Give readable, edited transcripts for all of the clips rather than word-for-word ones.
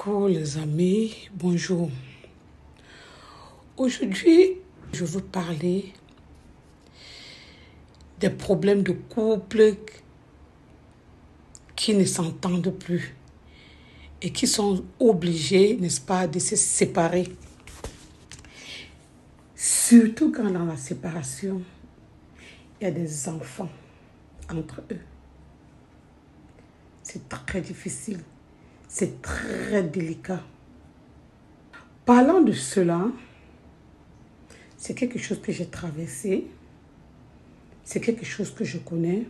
Coucou les amis, bonjour. Aujourd'hui, je veux parler des problèmes de couple qui ne s'entendent plus et qui sont obligés, n'est-ce pas, de se séparer. Surtout quand dans la séparation, il y a des enfants entre eux. C'est très difficile. C'est très délicat. Parlant de cela, c'est quelque chose que j'ai traversé. C'est quelque chose que je connais.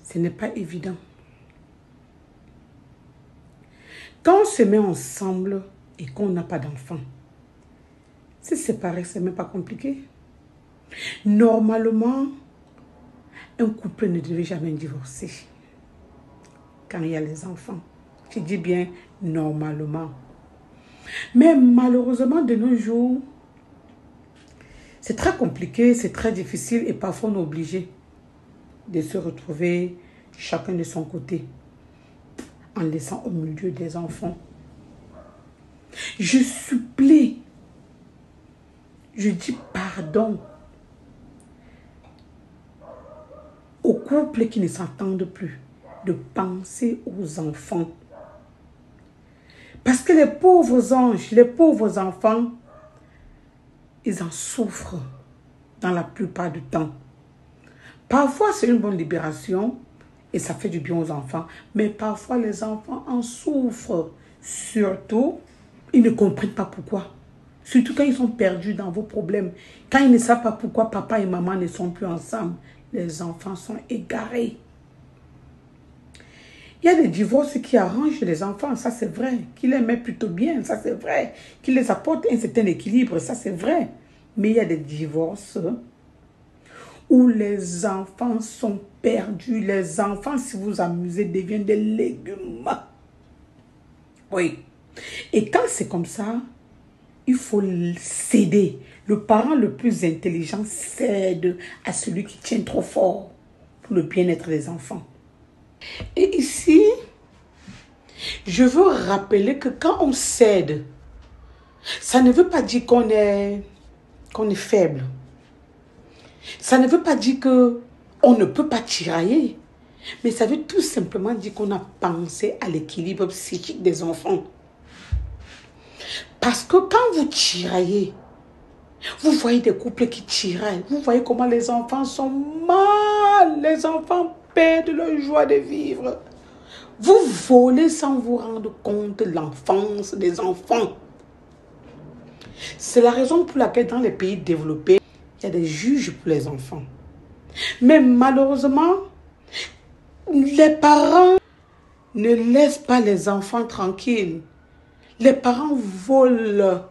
Ce n'est pas évident. Quand on se met ensemble et qu'on n'a pas d'enfant, se séparer, ce n'est même pas compliqué. Normalement, un couple ne devait jamais divorcer quand il y a les enfants. Je dis bien normalement. Mais malheureusement, de nos jours, c'est très compliqué, c'est très difficile et parfois on est obligé de se retrouver chacun de son côté en laissant au milieu des enfants. Je supplie, je dis pardon aux couples qui ne s'entendent plus de penser aux enfants. Parce que les pauvres anges, les pauvres enfants, ils en souffrent dans la plupart du temps. Parfois, c'est une bonne libération et ça fait du bien aux enfants. Mais parfois, les enfants en souffrent. Surtout, ils ne comprennent pas pourquoi. Surtout quand ils sont perdus dans vos problèmes. Quand ils ne savent pas pourquoi papa et maman ne sont plus ensemble. Les enfants sont égarés. Il y a des divorces qui arrangent les enfants, ça c'est vrai. Qui les met plutôt bien, ça c'est vrai. Qui les apporte un certain équilibre, ça c'est vrai. Mais il y a des divorces où les enfants sont perdus. Les enfants, si vous amusez, deviennent des légumes. Oui. Et quand c'est comme ça, il faut céder. Le parent le plus intelligent cède à celui qui tient trop fort pour le bien-être des enfants. Et ici, je veux rappeler que quand on cède, ça ne veut pas dire qu'on est faible. Ça ne veut pas dire qu'on ne peut pas tirailler. Mais ça veut tout simplement dire qu'on a pensé à l'équilibre psychique des enfants. Parce que quand vous tiraillez, vous voyez des couples qui tiraillent. Vous voyez comment les enfants sont mal. Les enfants perdent leur joie de vivre. Vous volez sans vous rendre compte de l'enfance des enfants. C'est la raison pour laquelle dans les pays développés, il y a des juges pour les enfants. Mais malheureusement, les parents ne laissent pas les enfants tranquilles. Les parents volent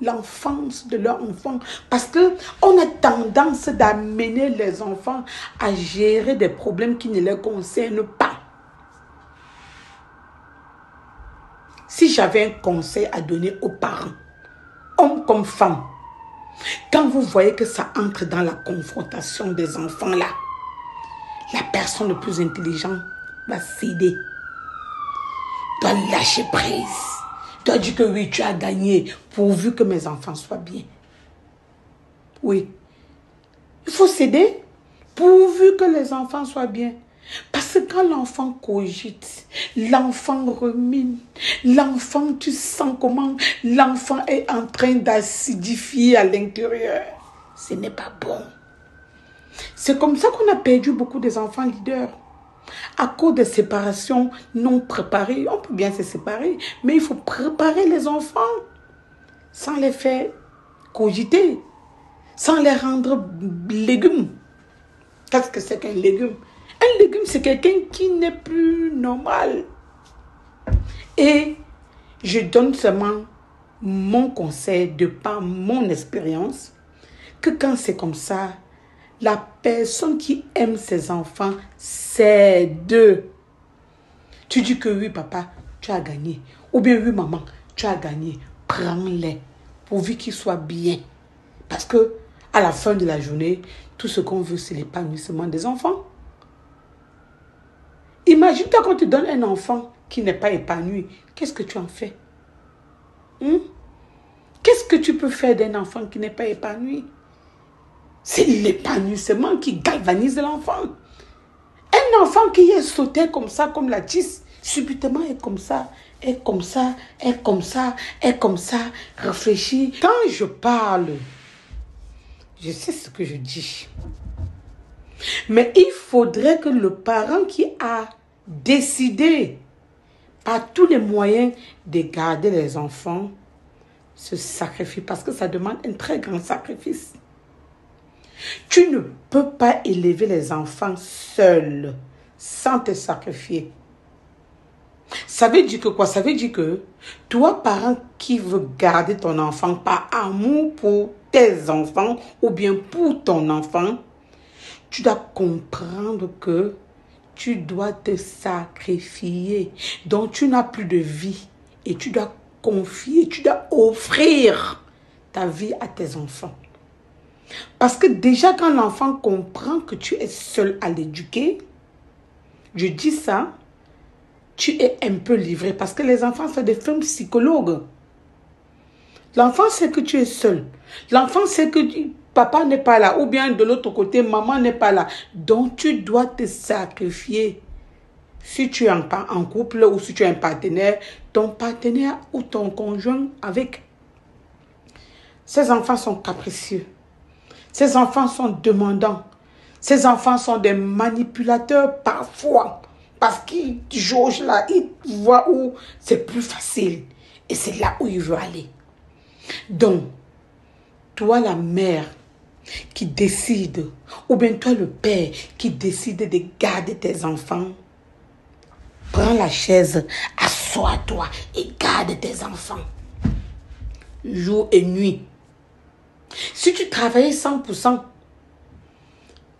l'enfance de leur enfant parce qu'on a tendance d'amener les enfants à gérer des problèmes qui ne les concernent pas. Si j'avais un conseil à donner aux parents, hommes comme femmes, quand vous voyez que ça entre dans la confrontation des enfants là, la personne le plus intelligente va céder, doit lâcher prise, doit dire que oui, tu as gagné, pourvu que mes enfants soient bien. Oui, il faut céder, pourvu que les enfants soient bien. Parce que quand l'enfant cogite, l'enfant rumine, l'enfant, tu sens comment l'enfant est en train d'acidifier à l'intérieur. Ce n'est pas bon. C'est comme ça qu'on a perdu beaucoup des enfants leaders. À cause des séparations non préparées, on peut bien se séparer, mais il faut préparer les enfants sans les faire cogiter, sans les rendre légumes. Qu'est-ce que c'est qu'un légume? Un légume, c'est quelqu'un qui n'est plus normal. Et je donne seulement mon conseil de par mon expérience, que quand c'est comme ça, la personne qui aime ses enfants cède. Tu dis que oui, papa, tu as gagné. Ou bien oui, maman, tu as gagné. Prends-les pourvu qu'ils soient bien. Parce que à la fin de la journée, tout ce qu'on veut, c'est l'épanouissement des enfants. Imagine-toi quand tu donnes un enfant qui n'est pas épanoui, qu'est-ce que tu en fais? Qu'est-ce que tu peux faire d'un enfant qui n'est pas épanoui? C'est l'épanouissement qui galvanise l'enfant. Un enfant qui est sauté comme ça, comme la tisse, subitement est comme ça, est comme ça, est comme ça, est comme ça, réfléchit. Quand je parle, je sais ce que je dis. Mais il faudrait que le parent qui a décidé par tous les moyens de garder les enfants se sacrifie parce que ça demande un très grand sacrifice. Tu ne peux pas élever les enfants seuls sans te sacrifier. Ça veut dire que quoi? Ça veut dire que toi, parent qui veut garder ton enfant par amour pour tes enfants ou bien pour ton enfant, tu dois comprendre que tu dois te sacrifier. Donc, tu n'as plus de vie et tu dois confier, tu dois offrir ta vie à tes enfants. Parce que déjà, quand l'enfant comprend que tu es seul à l'éduquer, je dis ça, tu es un peu livré. Parce que les enfants sont des femmes psychologues. L'enfant sait que tu es seul. L'enfant sait que papa n'est pas là. Ou bien de l'autre côté, maman n'est pas là. Donc, tu dois te sacrifier. Si tu es en couple ou si tu es un partenaire, ton partenaire ou ton conjoint avec. Ces enfants sont capricieux. Ces enfants sont demandants. Ces enfants sont des manipulateurs parfois. Parce qu'ils jaugent là, ils voient où c'est plus facile. Et c'est là où il veut aller. Donc, toi la mère qui décide, ou bien toi le père qui décide de garder tes enfants, prends la chaise, assois-toi et garde tes enfants. Jour et nuit. Si tu travaillais 100%,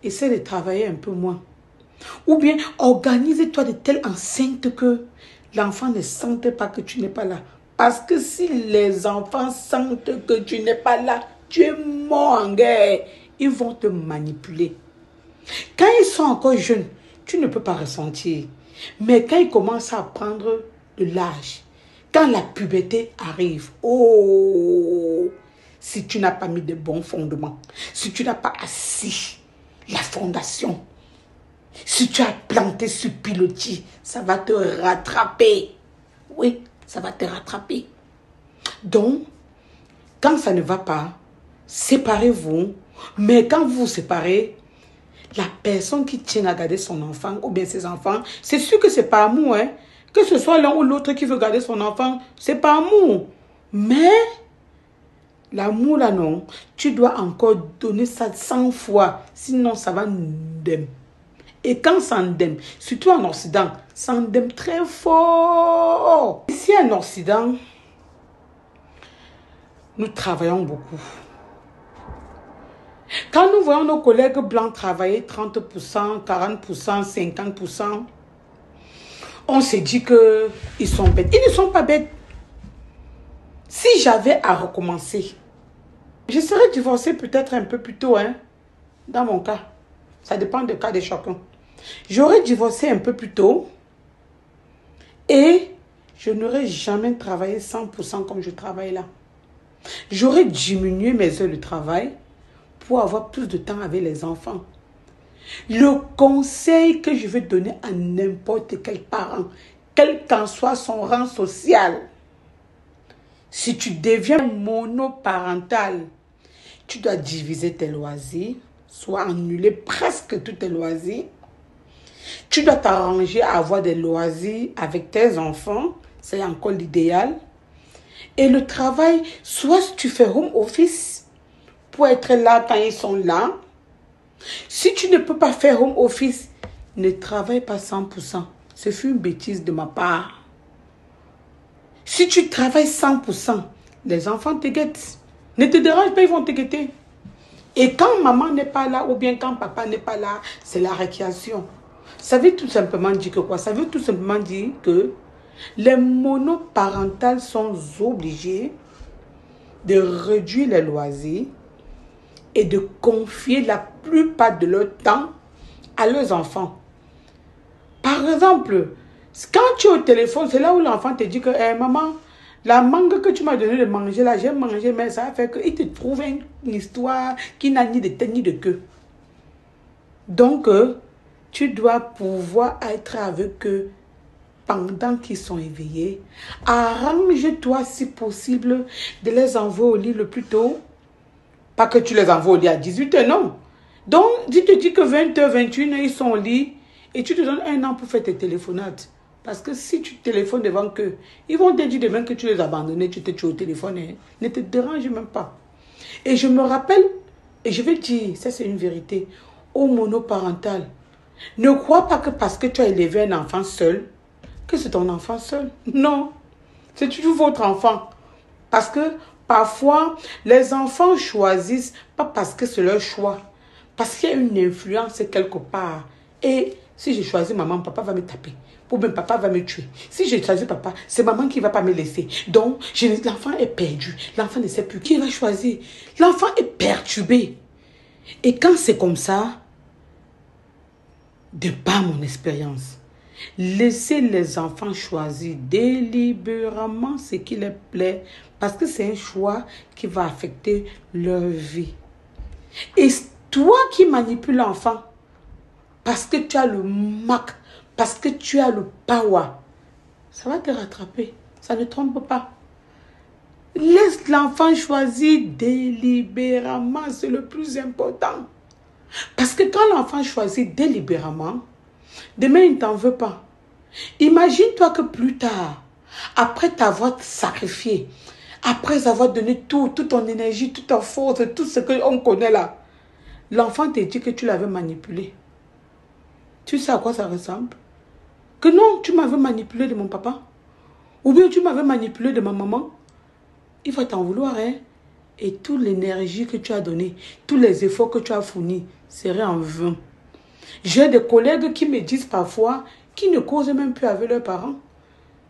essaie de travailler un peu moins. Ou bien organise-toi de telle enceinte que l'enfant ne sente pas que tu n'es pas là. Parce que si les enfants sentent que tu n'es pas là, tu es mort en guerre. Ils vont te manipuler. Quand ils sont encore jeunes, tu ne peux pas ressentir. Mais quand ils commencent à prendre de l'âge, quand la puberté arrive, oh, si tu n'as pas mis de bons fondements, si tu n'as pas assis la fondation, si tu as planté sur pilotis, ça va te rattraper. Oui, ça va te rattraper. Donc, quand ça ne va pas, séparez-vous. Mais quand vous vous séparez, la personne qui tient à garder son enfant ou bien ses enfants, c'est sûr que c'est pas amour. Hein? Que ce soit l'un ou l'autre qui veut garder son enfant, c'est pas amour. Mais l'amour là non, tu dois encore donner ça 100 fois. Sinon ça va ndem. Et quand ça ndem, surtout en Occident, ça ndem très fort. Ici en Occident, nous travaillons beaucoup. Quand nous voyons nos collègues blancs travailler 30%, 40%, 50%, on se dit qu'ils sont bêtes. Ils ne sont pas bêtes. Si j'avais à recommencer, je serais divorcée peut-être un peu plus tôt, hein, dans mon cas. Ça dépend du cas de chacun. J'aurais divorcé un peu plus tôt et je n'aurais jamais travaillé 100% comme je travaille là. J'aurais diminué mes heures de travail pour avoir plus de temps avec les enfants. Le conseil que je veux donner à n'importe quel parent, quel qu'en soit son rang social, si tu deviens monoparental, tu dois diviser tes loisirs, soit annuler presque tous tes loisirs. Tu dois t'arranger à avoir des loisirs avec tes enfants, c'est encore l'idéal. Et le travail, soit tu fais home office pour être là quand ils sont là. Si tu ne peux pas faire home office, ne travaille pas 100%. Ce fut une bêtise de ma part. Si tu travailles 100%, les enfants te guettent. Ne te dérange pas, ils vont te guetter. Et quand maman n'est pas là ou bien quand papa n'est pas là, c'est la récréation. Ça veut tout simplement dire que quoi? Ça veut tout simplement dire que les monoparentales sont obligés de réduire les loisirs et de confier la plupart de leur temps à leurs enfants. Par exemple, Quand tu es au téléphone, c'est là où l'enfant te dit que maman, la mangue que tu m'as donné de manger là, j'ai mangé, mais ça fait qu'il te trouve une histoire qui n'a ni de tête ni de queue. Donc, tu dois pouvoir être avec eux pendant qu'ils sont éveillés. Arrange-toi si possible de les envoyer au lit le plus tôt. Pas que tu les envoies au lit à 18h, non. Donc, tu te dis que 20h, 21h, ils sont au lit et tu te donnes 1 an pour faire tes téléphonades. Parce que si tu téléphones devant qu'eux, ils vont te dire demain que tu les as abandonnés, tu te tues au téléphone. Hein. Ne te dérange même pas. Et je me rappelle, et je vais dire, ça c'est une vérité, au monoparental, ne crois pas que parce que tu as élevé un enfant seul, que c'est ton enfant seul. Non, c'est toujours votre enfant. Parce que parfois, les enfants choisissent, pas parce que c'est leur choix, parce qu'il y a une influence quelque part. Et si je choisis maman, papa va me taper. Ou bien papa va me tuer. Si je choisis papa, c'est maman qui ne va pas me laisser. Donc, l'enfant est perdu. L'enfant ne sait plus qui va choisir. L'enfant est perturbé. Et quand c'est comme ça, de par mon expérience, laissez les enfants choisir délibérément ce qui leur plaît parce que c'est un choix qui va affecter leur vie. Et toi qui manipules l'enfant parce que tu as le mac, parce que tu as le power, ça va te rattraper. Ça ne trompe pas. Laisse l'enfant choisir délibérément, c'est le plus important. Parce que quand l'enfant choisit délibérément, demain, il ne t'en veut pas. Imagine-toi que plus tard, après t'avoir sacrifié, après avoir donné tout, toute ton énergie, toute ta force, tout ce qu'on connaît là, l'enfant te dit que tu l'avais manipulé. Tu sais à quoi ça ressemble? Que non, tu m'avais manipulé de mon papa. Ou bien tu m'avais manipulé de ma maman. Il va t'en vouloir, hein? Et toute l'énergie que tu as donnée, tous les efforts que tu as fournis, seraient en vain. J'ai des collègues qui me disent parfois qu'ils ne causent même plus avec leurs parents.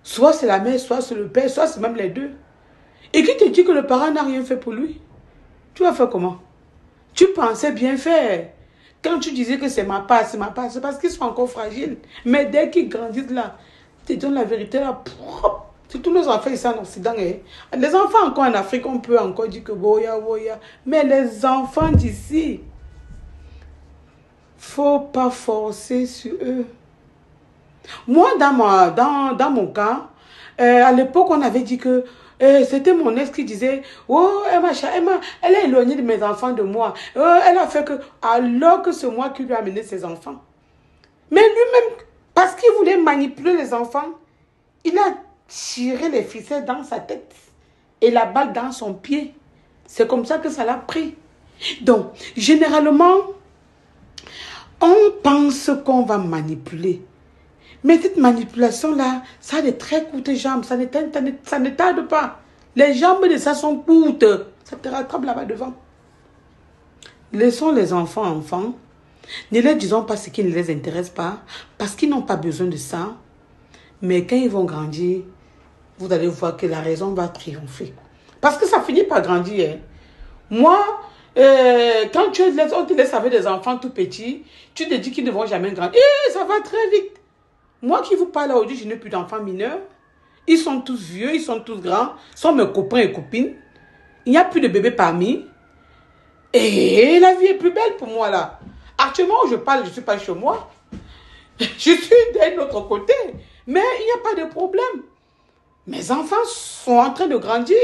Soit c'est la mère, soit c'est le père, soit c'est même les deux. Et qui te dit que le parent n'a rien fait pour lui? Tu vas faire comment? Tu pensais bien faire. Quand tu disais que c'est ma part, c'est parce qu'ils sont encore fragiles. Mais dès qu'ils grandissent là, je te donne la vérité là, propre. C'est tous nos enfants ici en Occident. Hein. Les enfants encore en Afrique, on peut encore dire que boya, boya. Mais les enfants d'ici, faut pas forcer sur eux. Moi, dans mon cas, à l'époque, on avait dit que c'était mon ex qui disait, oh, elle est éloignée de mes enfants de moi. Elle a fait que, alors que c'est moi qui lui ai amené ses enfants. Mais lui-même, parce qu'il voulait manipuler les enfants, il a tiré les ficelles dans sa tête et la balle dans son pied. C'est comme ça que ça l'a pris. Donc, généralement, on pense qu'on va manipuler. Mais cette manipulation-là, ça a des très courtes jambes. Ça ne tarde pas. Les jambes de ça sont courtes. Ça te rattrape là-bas devant. Laissons les enfants. Ne leur disons pas ce qui ne les intéresse pas. Parce qu'ils n'ont pas besoin de ça. Mais quand ils vont grandir, vous allez voir que la raison va triompher. Parce que ça finit par grandir. Hein. Moi, quand on te laisse avec des enfants tout petits, tu te dis qu'ils ne vont jamais grandir. Et ça va très vite. Moi qui vous parle aujourd'hui, je n'ai plus d'enfants mineurs. Ils sont tous vieux, ils sont tous grands. Ce sont mes copains et copines. Il n'y a plus de bébés parmi. Et la vie est plus belle pour moi là. Actuellement où je parle, je ne suis pas chez moi. Je suis d'un autre côté. Mais il n'y a pas de problème. Mes enfants sont en train de grandir.